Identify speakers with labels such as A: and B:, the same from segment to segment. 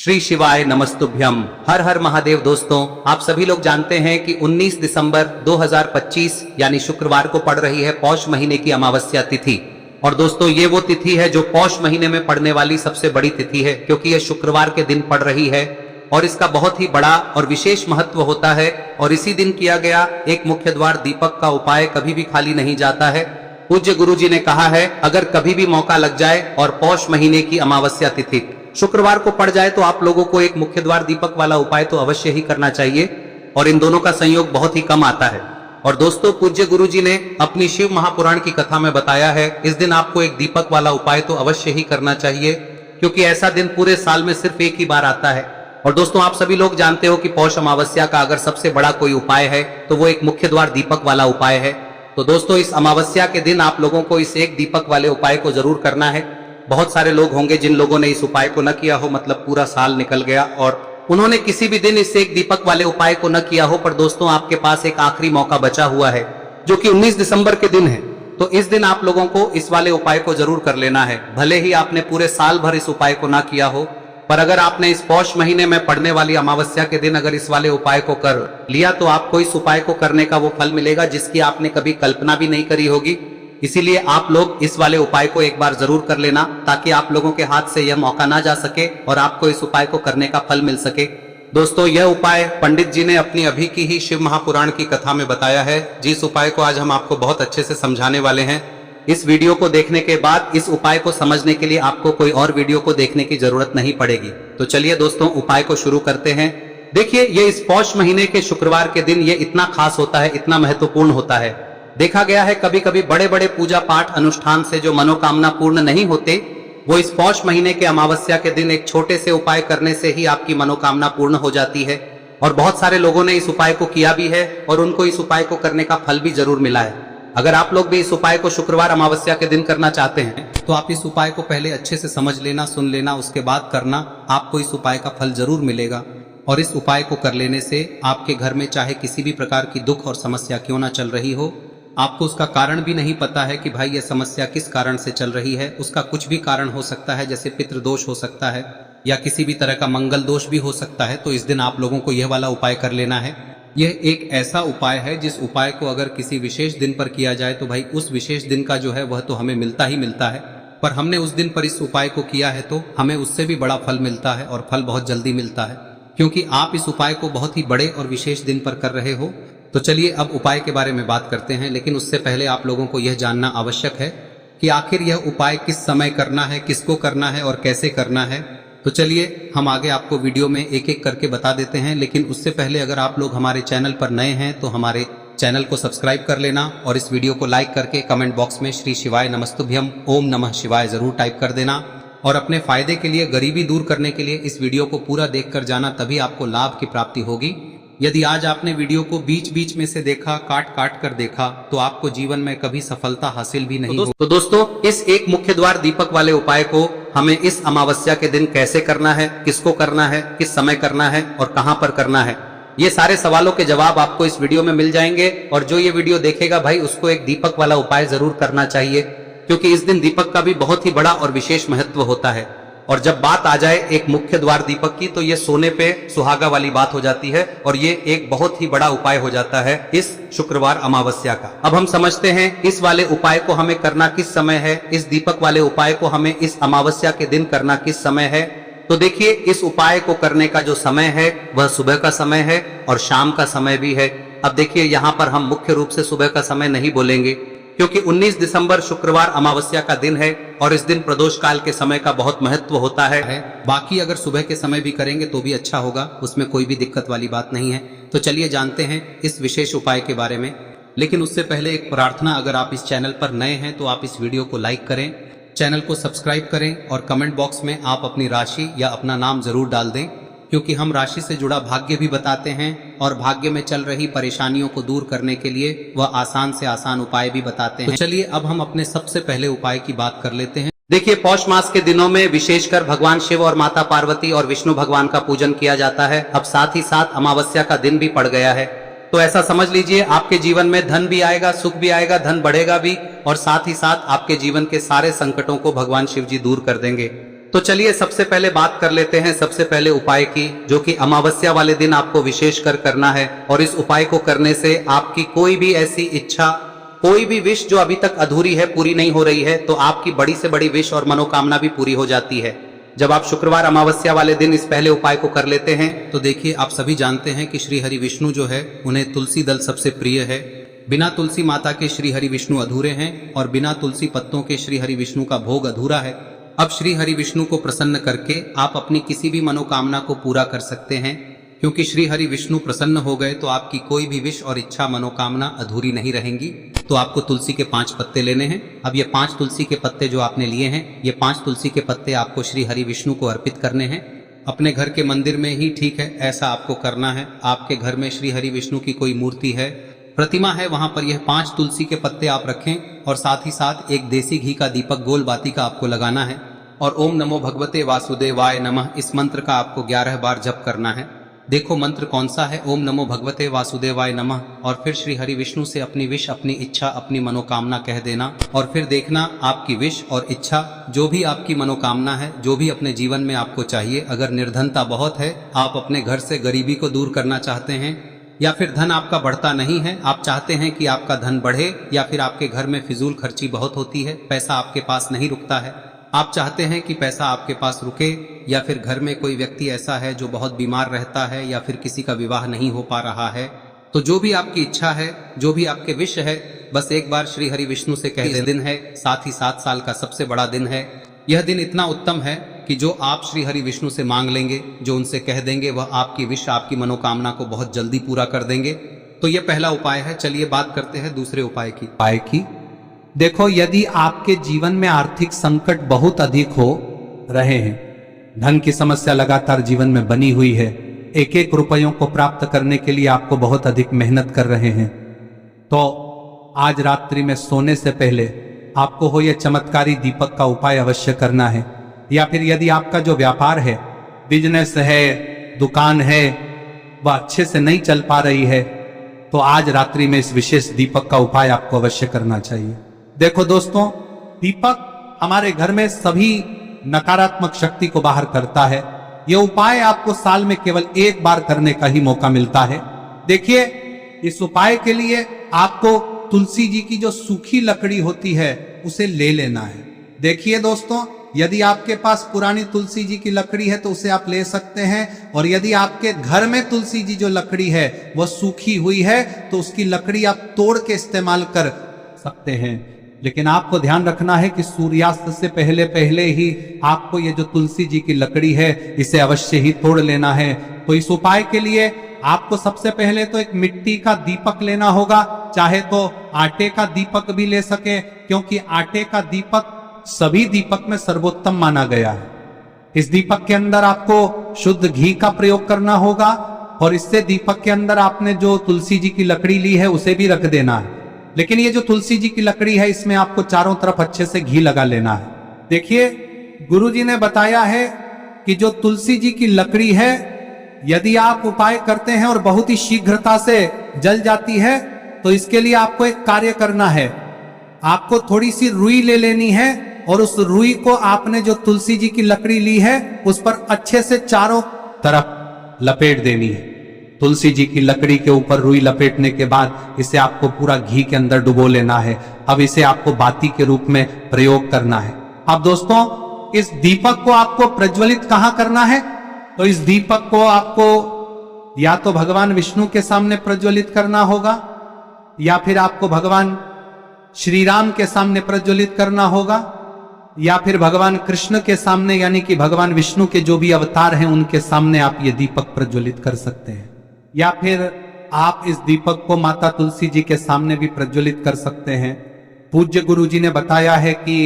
A: श्री शिवाय नमस्तुभ्यम। हर हर महादेव। दोस्तों, आप सभी लोग जानते हैं कि 19 दिसंबर 2025 यानी शुक्रवार को पड़ रही है पौष महीने की अमावस्या तिथि। और दोस्तों, ये वो तिथि है जो पौष महीने में पड़ने वाली सबसे बड़ी तिथि है, क्योंकि यह शुक्रवार के दिन पड़ रही है और इसका बहुत ही बड़ा और विशेष महत्व होता है। और इसी दिन किया गया एक मुख्य द्वार दीपक का उपाय कभी भी खाली नहीं जाता है। पूज्य गुरु जी ने कहा है, अगर कभी भी मौका लग जाए और पौष महीने की अमावस्या तिथि शुक्रवार को पड़ जाए तो आप लोगों को एक मुख्य द्वार दीपक वाला उपाय तो अवश्य ही करना चाहिए। और इन दोनों का संयोग बहुत ही कम आता है। और दोस्तों, पूज्य गुरु जी ने अपनी शिव महापुराण की कथा में बताया है, इस दिन आपको एक दीपक वाला उपाय तो अवश्य ही करना चाहिए, क्योंकि ऐसा दिन पूरे साल में सिर्फ एक ही बार आता है। और दोस्तों, आप सभी लोग जानते हो कि पौष अमावस्या का अगर सबसे बड़ा कोई उपाय है तो वो एक मुख्य द्वार दीपक वाला उपाय है। तो दोस्तों, इस अमावस्या के दिन आप लोगों को इस एक दीपक वाले उपाय को जरूर करना है। बहुत सारे लोग होंगे जिन लोगों ने इस उपाय को न किया हो, मतलब पूरा साल निकल गया और उन्होंने किसी भी दिन इस एक दीपक वाले उपाय को न किया हो। पर दोस्तों, आपके पास एक आखिरी मौका बचा हुआ है, जो कि 19 दिसंबर के दिन है। तो इस दिन आप लोगों को इस वाले उपाय को जरूर कर लेना है। भले ही आपने पूरे साल भर इस उपाय को ना किया हो, पर अगर आपने इस पौष महीने में पड़ने वाली अमावस्या के दिन अगर इस वाले उपाय को कर लिया तो आपको इस उपाय को करने का वो फल मिलेगा जिसकी आपने कभी कल्पना भी नहीं करी होगी। इसीलिए आप लोग इस वाले उपाय को एक बार जरूर कर लेना, ताकि आप लोगों के हाथ से यह मौका ना जा सके और आपको इस उपाय को करने का फल मिल सके। दोस्तों, यह उपाय पंडित जी ने अपनी अभी की ही शिव महापुराण की कथा में बताया है, जिस उपाय को आज हम आपको बहुत अच्छे से समझाने वाले हैं। इस वीडियो को देखने के बाद इस उपाय को समझने के लिए आपको कोई और वीडियो को देखने की जरूरत नहीं पड़ेगी। तो चलिए दोस्तों, उपाय को शुरू करते हैं। देखिए, ये इस पौष महीने के शुक्रवार के दिन ये इतना खास होता है, इतना महत्वपूर्ण होता है। देखा गया है कभी कभी बड़े बड़े पूजा पाठ अनुष्ठान से जो मनोकामना पूर्ण नहीं होते, वो इस पौष महीने के अमावस्या के दिन एक छोटे से उपाय करने से ही आपकी मनोकामना पूर्ण हो जाती है। और बहुत सारे लोगों ने इस उपाय को किया भी है और उनको इस उपाय को करने का फल भी जरूर मिला है। अगर आप लोग भी इस उपाय को शुक्रवार अमावस्या के दिन करना चाहते हैं तो आप इस उपाय को पहले अच्छे से समझ लेना, सुन लेना, उसके बाद करना। आपको इस उपाय का फल जरूर मिलेगा। और इस उपाय को कर लेने से आपके घर में चाहे किसी भी प्रकार की दुख और समस्या क्यों ना चल रही हो, आपको उसका कारण भी नहीं पता है कि भाई यह समस्या किस कारण से चल रही है, उसका कुछ भी कारण हो सकता है, जैसे पितृदोष हो सकता है या किसी भी तरह का मंगल दोष भी हो सकता है। तो इस दिन आप लोगों को यह वाला उपाय कर लेना है। यह एक ऐसा उपाय है जिस उपाय को अगर किसी विशेष दिन पर किया जाए तो भाई उस विशेष दिन का जो है वह तो हमें मिलता ही मिलता है। पर हमने उस दिन पर इस उपाय को किया है तो हमें उससे भी बड़ा फल मिलता है, और फल बहुत जल्दी मिलता है, क्योंकि आप इस उपाय को बहुत ही बड़े और विशेष दिन पर कर रहे हो। तो चलिए अब उपाय के बारे में बात करते हैं, लेकिन उससे पहले आप लोगों को यह जानना आवश्यक है कि आखिर यह उपाय किस समय करना है, किसको करना है और कैसे करना है। तो चलिए हम आगे आपको वीडियो में एक एक करके बता देते हैं। लेकिन उससे पहले अगर आप लोग हमारे चैनल पर नए हैं तो हमारे चैनल को सब्सक्राइब कर लेना और इस वीडियो को लाइक करके कमेंट बॉक्स में श्री शिवाय नमस्तुभ्यम ओम नमः शिवाय जरूर टाइप कर देना। और अपने फायदे के लिए, गरीबी दूर करने के लिए इस वीडियो को पूरा देखकर जाना, तभी आपको लाभ की प्राप्ति होगी। यदि आज आपने वीडियो को बीच बीच में से देखा, काट काट कर देखा, तो आपको जीवन में कभी सफलता हासिल भी नहीं होगी। तो दोस्तों, इस एक मुख्य द्वार दीपक वाले उपाय को हमें इस अमावस्या के दिन कैसे करना है, किसको करना है, किस समय करना है और कहां पर करना है, ये सारे सवालों के जवाब आपको इस वीडियो में मिल जाएंगे। और जो ये वीडियो देखेगा भाई, उसको एक दीपक वाला उपाय जरूर करना चाहिए, क्योंकि इस दिन दीपक का भी बहुत ही बड़ा और विशेष महत्व होता है। और जब बात आ जाए एक मुख्य द्वार दीपक की, तो ये सोने पे सुहागा वाली बात हो जाती है और ये एक बहुत ही बड़ा उपाय हो जाता है इस शुक्रवार अमावस्या का। अब हम समझते हैं इस वाले उपाय को हमें करना किस समय है, इस दीपक वाले उपाय को हमें इस अमावस्या के दिन करना किस समय है। तो देखिए, इस उपाय को करने का जो समय है वह सुबह का समय है और शाम का समय भी है। अब देखिए, यहाँ पर हम मुख्य रूप से सुबह का समय नहीं बोलेंगे, क्योंकि 19 दिसंबर शुक्रवार अमावस्या का दिन है और इस दिन प्रदोष काल के समय का बहुत महत्व होता है। बाकी अगर सुबह के समय भी करेंगे तो भी अच्छा होगा, उसमें कोई भी दिक्कत वाली बात नहीं है। तो चलिए जानते हैं इस विशेष उपाय के बारे में। लेकिन उससे पहले एक प्रार्थना, अगर आप इस चैनल पर नए हैं तो आप इस वीडियो को लाइक करें, चैनल को सब्सक्राइब करें और कमेंट बॉक्स में आप अपनी राशि या अपना नाम जरूर डाल दें, क्योंकि हम राशि से जुड़ा भाग्य भी बताते हैं और भाग्य में चल रही परेशानियों को दूर करने के लिए वह आसान से आसान उपाय भी बताते हैं। तो चलिए अब हम अपने सबसे पहले उपाय की बात कर लेते हैं। देखिए, पौष मास के दिनों में विशेषकर भगवान शिव और माता पार्वती और विष्णु भगवान का पूजन किया जाता है। अब साथ ही साथ अमावस्या का दिन भी पड़ गया है, तो ऐसा समझ लीजिए आपके जीवन में धन भी आएगा, सुख भी आएगा, धन बढ़ेगा भी, और साथ ही साथ आपके जीवन के सारे संकटों को भगवान शिव जी दूर कर देंगे। तो चलिए सबसे पहले बात कर लेते हैं सबसे पहले उपाय की, जो कि अमावस्या वाले दिन आपको विशेष कर करना है। और इस उपाय को करने से आपकी कोई भी ऐसी इच्छा, कोई भी विश जो अभी तक अधूरी है, पूरी नहीं हो रही है, तो आपकी बड़ी से बड़ी विश और मनोकामना भी पूरी हो जाती है जब आप शुक्रवार अमावस्या वाले दिन इस पहले उपाय को कर लेते हैं। तो देखिए, आप सभी जानते हैं कि श्री हरि विष्णु जो है उन्हें तुलसी दल सबसे प्रिय है। बिना तुलसी माता के श्री हरि विष्णु अधूरे हैं और बिना तुलसी पत्तों के श्री हरि विष्णु का भोग अधूरा है। अब श्री हरि विष्णु को प्रसन्न करके आप अपनी किसी भी मनोकामना को पूरा कर सकते हैं, क्योंकि श्री हरि विष्णु प्रसन्न हो गए तो आपकी कोई भी विश और इच्छा मनोकामना अधूरी नहीं रहेंगी। तो आपको तुलसी के 5 पत्ते लेने हैं। अब ये 5 तुलसी के पत्ते जो आपने लिए हैं, ये 5 तुलसी के पत्ते आपको श्री हरि विष्णु को अर्पित करने हैं। अपने घर के मंदिर में ही ठीक है, ऐसा आपको करना है। आपके घर में श्री हरि विष्णु की कोई मूर्ति है, प्रतिमा है, वहां पर यह 5 तुलसी के पत्ते आप रखें और साथ ही साथ एक देसी घी का दीपक गोल बाती का आपको लगाना है। और ओम नमो भगवते वासुदेवाय नमः इस मंत्र का आपको 11 बार जप करना है। देखो मंत्र कौन सा है, ओम नमो भगवते वासुदेवाय नमः, और फिर श्री हरि विष्णु से अपनी विश, अपनी इच्छा, अपनी मनोकामना कह देना। और फिर देखना आपकी विश और इच्छा, जो भी आपकी मनोकामना है, जो भी अपने जीवन में आपको चाहिए। अगर निर्धनता बहुत है, आप अपने घर से गरीबी को दूर करना चाहते हैं, या फिर धन आपका बढ़ता नहीं है, आप चाहते हैं कि आपका धन बढ़े, या फिर आपके घर में फिजूल खर्ची बहुत होती है, पैसा आपके पास नहीं रुकता है, आप चाहते हैं कि पैसा आपके पास रुके, या फिर घर में कोई व्यक्ति ऐसा है जो बहुत बीमार रहता है, या फिर किसी का विवाह नहीं हो पा रहा है, तो जो भी आपकी इच्छा है, जो भी आपके विश है, बस एक बार श्री हरि विष्णु से कह दे। दिन है, साथ ही 7 साल का सबसे बड़ा दिन है। यह दिन इतना उत्तम है कि जो आप श्री हरि विष्णु से मांग लेंगे, जो उनसे कह देंगे, वह आपकी विश, आपकी मनोकामना को बहुत जल्दी पूरा कर देंगे। तो यह पहला उपाय है। चलिए बात करते हैं दूसरे उपाय की।
B: देखो, यदि आपके जीवन में आर्थिक संकट बहुत अधिक हो रहे हैं, धन की समस्या लगातार जीवन में बनी हुई है, एक एक रुपयों को प्राप्त करने के लिए आपको बहुत अधिक मेहनत कर रहे हैं, तो आज रात्रि में सोने से पहले आपको हो यह चमत्कारी दीपक का उपाय अवश्य करना है। या फिर यदि आपका जो व्यापार है, बिजनेस है, दुकान है, वह अच्छे से नहीं चल पा रही है, तो आज रात्रि में इस विशेष दीपक का उपाय आपको अवश्य करना चाहिए। देखो दोस्तों, दीपक हमारे घर में सभी नकारात्मक शक्ति को बाहर करता है। यह उपाय आपको साल में केवल 1 बार करने का ही मौका मिलता है। देखिए, इस उपाय के लिए आपको तुलसी जी की जो सूखी लकड़ी होती है उसे ले लेना है। देखिए दोस्तों, यदि आपके पास पुरानी तुलसी जी की लकड़ी है तो उसे आप ले सकते हैं, और यदि आपके घर में तुलसी जी जो लकड़ी है वह सूखी हुई है तो उसकी लकड़ी आप तोड़ के इस्तेमाल कर सकते हैं। लेकिन आपको ध्यान रखना है कि सूर्यास्त से पहले पहले ही आपको ये जो तुलसी जी की लकड़ी है इसे अवश्य ही तोड़ लेना है। तो इस उपाय के लिए आपको सबसे पहले तो एक मिट्टी का दीपक लेना होगा, चाहे तो आटे का दीपक भी ले सके, क्योंकि आटे का दीपक सभी दीपक में सर्वोत्तम माना गया है। इस दीपक के अंदर आपको शुद्ध घी का प्रयोग करना होगा, और इससे दीपक के अंदर आपने जो तुलसी जी की लकड़ी ली है उसे भी रख देना है। लेकिन ये जो तुलसी जी की लकड़ी है, इसमें आपको चारों तरफ अच्छे से घी लगा लेना है। देखिए, गुरुजी ने बताया है कि जो तुलसी जी की लकड़ी है, यदि आप उपाय करते हैं और बहुत ही शीघ्रता से जल जाती है, तो इसके लिए आपको एक कार्य करना है। आपको थोड़ी सी रुई ले लेनी है, और उस रुई को आपने जो तुलसी जी की लकड़ी ली है उस पर अच्छे से चारों तरफ लपेट देनी है। तुलसी जी की लकड़ी के ऊपर रुई लपेटने के बाद इसे आपको पूरा घी के अंदर डुबो लेना है। अब इसे आपको बाती के रूप में प्रयोग करना है। अब दोस्तों, इस दीपक को आपको प्रज्वलित कहां करना है? तो इस दीपक को आपको या तो भगवान विष्णु के सामने प्रज्वलित करना होगा, या फिर आपको भगवान श्री राम के सामने प्रज्वलित करना होगा, या फिर भगवान कृष्ण के सामने, यानी कि भगवान विष्णु के जो भी अवतार हैं उनके सामने आप ये दीपक प्रज्वलित कर सकते हैं। या फिर आप इस दीपक को माता तुलसी जी के सामने भी प्रज्वलित कर सकते हैं। पूज्य गुरु जी ने बताया है कि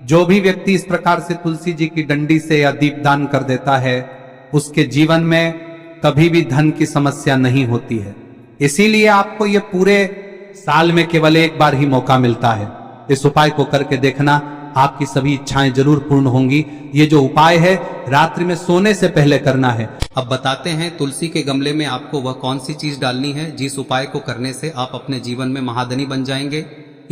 B: जो भी व्यक्ति इस प्रकार से तुलसी जी की डंडी से या दीपदान कर देता है, उसके जीवन में कभी भी धन की समस्या नहीं होती है। इसीलिए आपको ये पूरे साल में केवल 1 बार ही मौका मिलता है। इस उपाय को करके देखना, आपकी सभी इच्छाएं जरूर पूर्ण होंगी। ये जो उपाय है रात्रि में सोने से पहले करना है।
A: अब बताते हैं तुलसी के गमले में आपको वह कौन सी चीज डालनी है जिस उपाय को करने से आप अपने जीवन में महाधनी बन जाएंगे।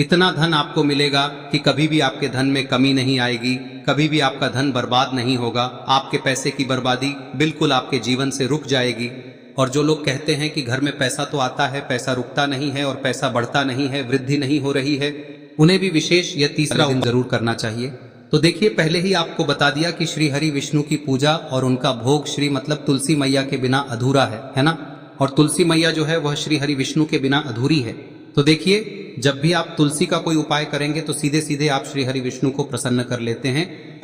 A: इतना धन आपको मिलेगा कि कभी भी आपके धन में कमी नहीं आएगी, कभी भी आपका धन बर्बाद नहीं होगा। आपके पैसे की बर्बादी बिल्कुल आपके जीवन से रुक जाएगी। और जो लोग कहते हैं कि घर में पैसा तो आता है, पैसा रुकता नहीं है और पैसा बढ़ता नहीं है, वृद्धि नहीं हो रही है, उन्हें भी विशेष यह तीसरा दिन जरूर करना चाहिए। तो देखिए, पहले ही आपको बता दिया कि श्री हरि विष्णु की पूजा और उनका भोग श्री मतलब तुलसी मैया के बिना अधूरा है ना। और तुलसी मैया जो है वह श्री हरि विष्णु के बिना अधूरी है। तो देखिए, जब भी आप तुलसी का कोई उपाय करेंगे तो सीधे सीधे आप श्री हरि विष्णु को प्रसन्न कर लेते हैं।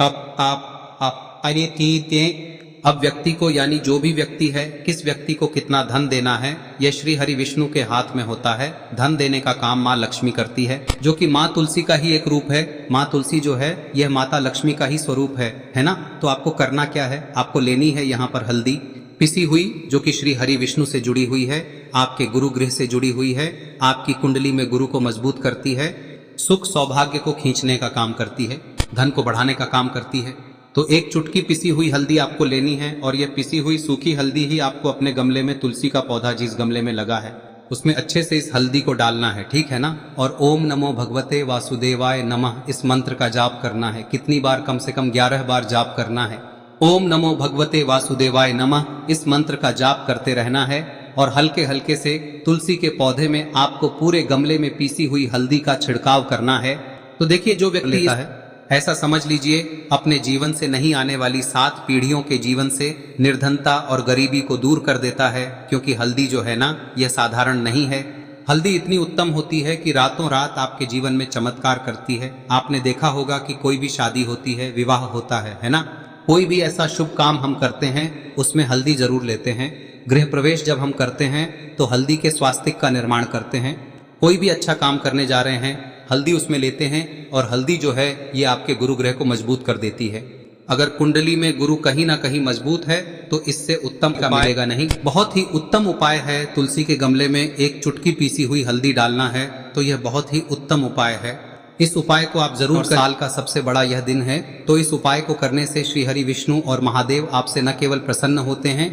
A: अब व्यक्ति को, यानी जो भी व्यक्ति है, किस व्यक्ति को कितना धन देना है, यह श्री हरि विष्णु के हाथ में होता है। धन देने का काम माँ लक्ष्मी करती है, जो कि माँ तुलसी का ही एक रूप है। माँ तुलसी जो है यह माता लक्ष्मी का ही स्वरूप है ना। तो आपको करना क्या है, आपको लेनी है यहाँ पर हल्दी पिसी हुई, जो कि श्री हरि विष्णु से जुड़ी हुई है, आपके गुरु गृह से जुड़ी हुई है, आपकी कुंडली में गुरु को मजबूत करती है, सुख सौभाग्य को खींचने का काम करती है, धन को बढ़ाने का काम करती है। तो एक चुटकी पिसी हुई हल्दी आपको लेनी है और यह पिसी हुई सूखी हल्दी ही आपको अपने गमले में, तुलसी का पौधा जिस गमले में लगा है उसमें अच्छे से इस हल्दी को डालना है, ठीक है ना। और ओम नमो भगवते वासुदेवाय नमः इस मंत्र का जाप करना है। कितनी बार? कम से कम 11 बार जाप करना है। ओम नमो भगवते वासुदेवाय नमः इस मंत्र का जाप करते रहना है और हल्के हल्के से तुलसी के पौधे में आपको पूरे गमले में पीसी हुई हल्दी का छिड़काव करना है। तो देखिए, जो व्यक्ति लेता है, ऐसा समझ लीजिए अपने जीवन से नहीं आने वाली 7 पीढ़ियों के जीवन से निर्धनता और गरीबी को दूर कर देता है। क्योंकि हल्दी जो है ना, यह साधारण नहीं है। हल्दी इतनी उत्तम होती है कि रातों रात आपके जीवन में चमत्कार करती है। आपने देखा होगा कि कोई भी शादी होती है, विवाह होता है ना, कोई भी ऐसा शुभ काम हम करते हैं उसमें हल्दी जरूर लेते हैं। गृह प्रवेश जब हम करते हैं तो हल्दी के स्वास्तिक का निर्माण करते हैं। कोई भी अच्छा काम करने जा रहे हैं, हल्दी उसमें लेते हैं और हल्दी जो है ये आपके गुरु ग्रह को मजबूत कर देती है। अगर कुंडली में गुरु कहीं ना कहीं मजबूत है तो इससे उत्तम का मिलेगा नहीं। बहुत ही उत्तम उपाय है, तुलसी के गमले में एक चुटकी पीसी हुई हल्दी डालना है, तो यह बहुत ही उत्तम उपाय है। इस उपाय को आप जरूर करें। साल का सबसे बड़ा यह दिन है, तो इस उपाय को करने से श्री हरि विष्णु और महादेव आपसे न केवल प्रसन्न होते हैं,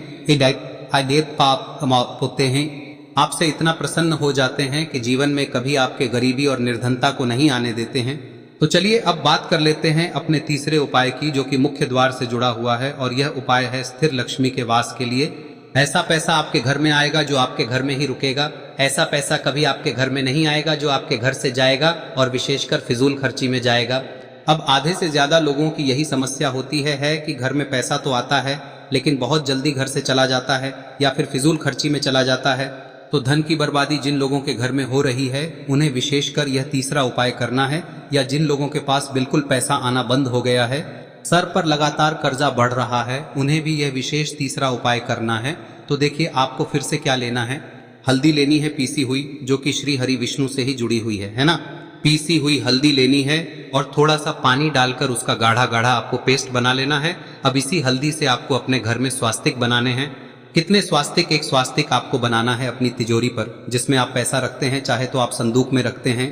A: पाप होते हैं, आपसे इतना प्रसन्न हो जाते हैं कि जीवन में कभी आपके गरीबी और निर्धनता को नहीं आने देते हैं। तो चलिए अब बात कर लेते हैं अपने तीसरे उपाय की, जो कि मुख्य द्वार से जुड़ा हुआ है। और यह उपाय है स्थिर लक्ष्मी के वास के लिए। ऐसा पैसा आपके घर में आएगा जो आपके घर में ही रुकेगा। ऐसा पैसा कभी आपके घर में नहीं आएगा जो आपके घर से जाएगा और विशेषकर फिजूल खर्ची में जाएगा। अब आधे से ज्यादा लोगों की यही समस्या होती है कि घर में पैसा तो आता है लेकिन बहुत जल्दी घर से चला जाता है या फिर फिजूल खर्ची में चला जाता है। तो धन की बर्बादी जिन लोगों के घर में हो रही है उन्हें विशेषकर यह तीसरा उपाय करना है। या जिन लोगों के पास बिल्कुल पैसा आना बंद हो गया है, सर पर लगातार कर्जा बढ़ रहा है, उन्हें भी यह विशेष तीसरा उपाय करना है। तो देखिए, आपको फिर से क्या लेना है, हल्दी लेनी है पीसी हुई, जो कि श्री हरि विष्णु से ही जुड़ी हुई है ना। पीसी हुई हल्दी लेनी है और थोड़ा सा पानी डालकर उसका गाढ़ा गाढ़ा आपको पेस्ट बना लेना है। अब इसी हल्दी से आपको अपने घर में स्वास्तिक बनाने हैं। कितने स्वास्तिक? एक स्वास्तिक आपको बनाना है अपनी तिजोरी पर, जिसमें आप पैसा रखते हैं। चाहे तो आप संदूक में रखते हैं,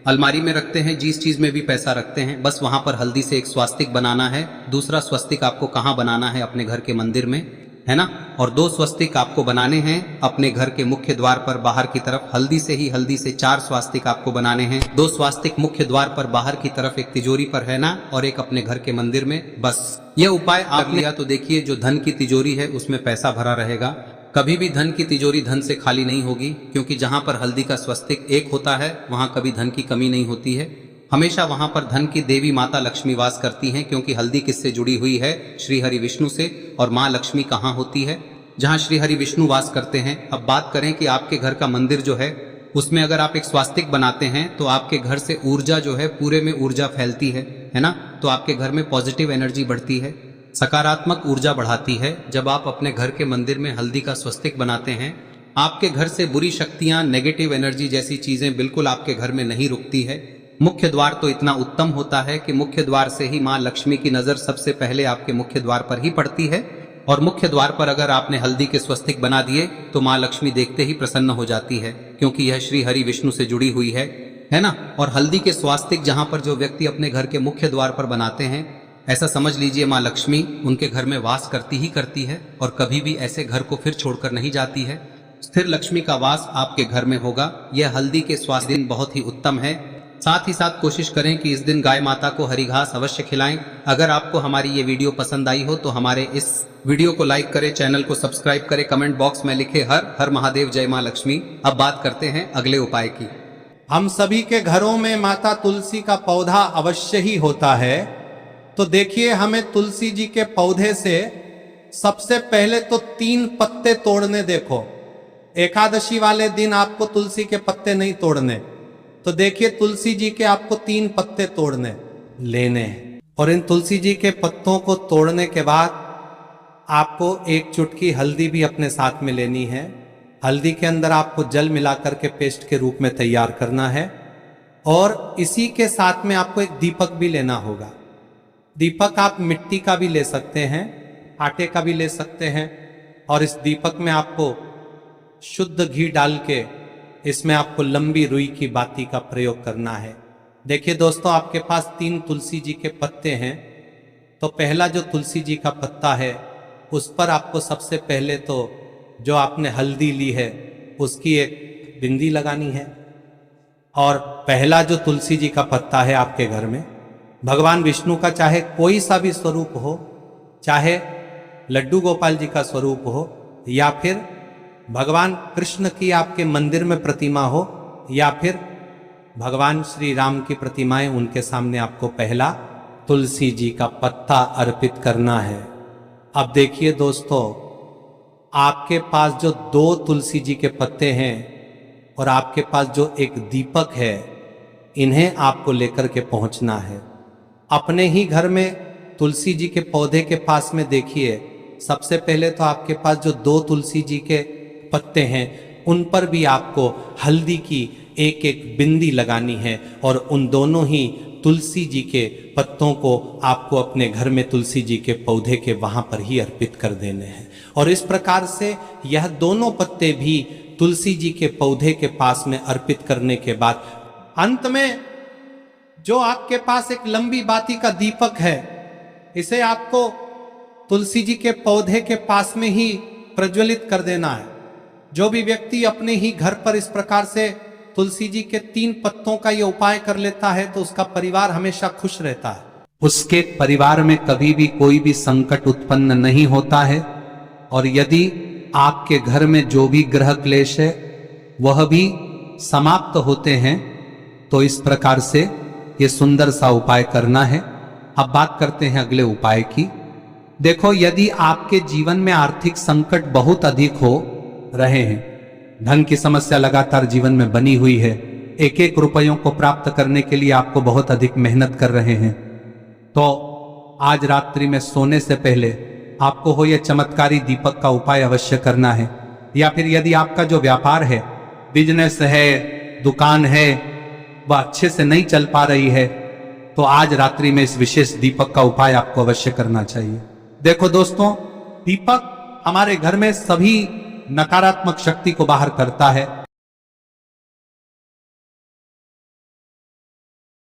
A: अलमारी में रखते हैं, जिस चीज में भी पैसा रखते हैं, बस वहां पर हल्दी से एक स्वास्तिक बनाना है। दूसरा स्वस्तिक आपको कहाँ बनाना है? अपने घर के मंदिर में, है ना। और 2 स्वस्तिक आपको बनाने हैं अपने घर के मुख्य द्वार पर बाहर की तरफ। हल्दी से 4 स्वास्तिक आपको बनाने हैं। 2 स्वास्तिक मुख्य द्वार पर बाहर की तरफ, एक तिजोरी पर, है ना, और एक अपने घर के मंदिर में। बस यह उपाय आप लिया तो देखिए, जो धन की तिजोरी है उसमें पैसा भरा रहेगा। कभी भी धन की तिजोरी धन से खाली नहीं होगी, क्योंकि जहां पर हल्दी का स्वस्तिक एक होता है वहां कभी धन की कमी नहीं होती है। हमेशा वहां पर धन की देवी माता लक्ष्मी वास करती हैं, क्योंकि हल्दी किससे जुड़ी हुई है? श्री हरि विष्णु से। और माँ लक्ष्मी कहाँ होती है? जहाँ श्री हरि विष्णु वास करते हैं। अब बात करें कि आपके घर का मंदिर जो है उसमें अगर आप एक स्वास्तिक बनाते हैं तो आपके घर से ऊर्जा जो है, पूरे में ऊर्जा फैलती है ना। तो आपके घर में पॉजिटिव एनर्जी बढ़ती है, सकारात्मक ऊर्जा बढ़ाती है। जब आप अपने घर के मंदिर में हल्दी का स्वस्तिक बनाते हैं, आपके घर से बुरी शक्तियां, नेगेटिव एनर्जी जैसी चीजें बिल्कुल आपके घर में नहीं रुकती है। मुख्य द्वार तो इतना उत्तम होता है कि मुख्य द्वार से ही माँ लक्ष्मी की नजर सबसे पहले आपके मुख्य द्वार पर ही पड़ती है। और मुख्य द्वार पर अगर आपने हल्दी के स्वस्तिक बना दिए तो माँ लक्ष्मी देखते ही प्रसन्न हो जाती है, क्योंकि यह श्री हरि विष्णु से जुड़ी हुई है ना। और हल्दी के स्वास्तिक जहां पर जो व्यक्ति अपने घर के मुख्य द्वार पर बनाते हैं, ऐसा समझ लीजिए माँ लक्ष्मी उनके घर में वास करती ही करती है और कभी भी ऐसे घर को फिर छोड़कर नहीं जाती है। स्थिर लक्ष्मी का वास आपके घर में होगा। यह हल्दी के स्वास्थ्य दिन बहुत ही उत्तम है। साथ ही साथ कोशिश करें कि इस दिन गाय माता को हरी घास अवश्य खिलाएं। अगर आपको हमारी ये वीडियो पसंद आई हो तो हमारे इस वीडियो को लाइक करें, चैनल को सब्सक्राइब करें, कमेंट बॉक्स में लिखे हर हर महादेव, जय मां लक्ष्मी। अब बात करते हैं अगले उपाय की।
B: हम सभी के घरों में माता तुलसी का पौधा अवश्य ही होता है। तो देखिए, हमें तुलसी जी के पौधे से सबसे पहले तो 3 पत्ते तोड़ने। देखो, एकादशी वाले दिन आपको तुलसी के पत्ते नहीं तोड़ने। तो देखिए, तुलसी जी के आपको 3 पत्ते तोड़ने लेने हैं। और इन तुलसी जी के पत्तों को तोड़ने के बाद आपको 1 चुटकी हल्दी भी अपने साथ में लेनी है। हल्दी के अंदर आपको जल मिलाकर के पेस्ट के रूप में तैयार करना है। और इसी के साथ में आपको एक दीपक भी लेना होगा। दीपक आप मिट्टी का भी ले सकते हैं, आटे का भी ले सकते हैं। और इस दीपक में आपको शुद्ध घी डाल के इसमें आपको लंबी रुई की बाती का प्रयोग करना है। देखिए दोस्तों, आपके पास 3 तुलसी जी के पत्ते हैं। तो पहला जो तुलसी जी का पत्ता है उस पर आपको सबसे पहले तो जो आपने हल्दी ली है उसकी एक बिंदी लगानी है। और पहला जो तुलसी जी का पत्ता है आपके घर में, भगवान विष्णु का चाहे कोई सा भी स्वरूप हो, चाहे लड्डू गोपाल जी का स्वरूप हो, या फिर भगवान कृष्ण की आपके मंदिर में प्रतिमा हो, या फिर भगवान श्री राम की प्रतिमाएं, उनके सामने आपको पहला तुलसी जी का पत्ता अर्पित करना है। अब देखिए दोस्तों, आपके पास जो 2 तुलसी जी के पत्ते हैं और आपके पास जो एक दीपक है, इन्हें आपको लेकर के पहुंचना है। अपने ही घर में तुलसी जी के पौधे के पास में देखिए, सबसे पहले तो आपके पास जो 2 तुलसी जी के पत्ते हैं उन पर भी आपको हल्दी की एक एक बिंदी लगानी है। और उन दोनों ही तुलसी जी के पत्तों को आपको अपने घर में तुलसी जी के पौधे के वहां पर ही अर्पित कर देने हैं। और इस प्रकार से यह दोनों पत्ते भी तुलसी जी के पौधे के पास में अर्पित करने के बाद अंत में जो आपके पास एक लंबी बाती का दीपक है, इसे आपको तुलसी जी के पौधे के पास में ही प्रज्वलित कर देना है। जो भी व्यक्ति अपने ही घर पर इस प्रकार से तुलसी जी के 3 पत्तों का यह उपाय कर लेता है तो उसका परिवार हमेशा खुश रहता है। उसके परिवार में कभी भी कोई भी संकट उत्पन्न नहीं होता है। और यदि आपके घर में जो भी ग्रह क्लेश है वह भी समाप्त होते हैं। तो इस प्रकार से ये सुंदर सा उपाय करना है। अब बात करते हैं अगले उपाय की। देखो, यदि आपके जीवन में आर्थिक संकट बहुत अधिक हो रहे हैं, धन की समस्या लगातार जीवन में बनी हुई है, एक एक रुपयों को प्राप्त करने के लिए आपको बहुत अधिक मेहनत कर रहे हैं, तो आज रात्रि में सोने से पहले आपको हो यह चमत्कारी दीपक का उपाय अवश्य करना है। या फिर यदि आपका जो व्यापार है, बिजनेस है, दुकान है, वह अच्छे से नहीं चल पा रही है, तो आज रात्रि में इस विशेष दीपक का उपाय आपको अवश्य करना चाहिए। देखो दोस्तों, दीपक हमारे घर में सभी नकारात्मक शक्ति को बाहर करता है।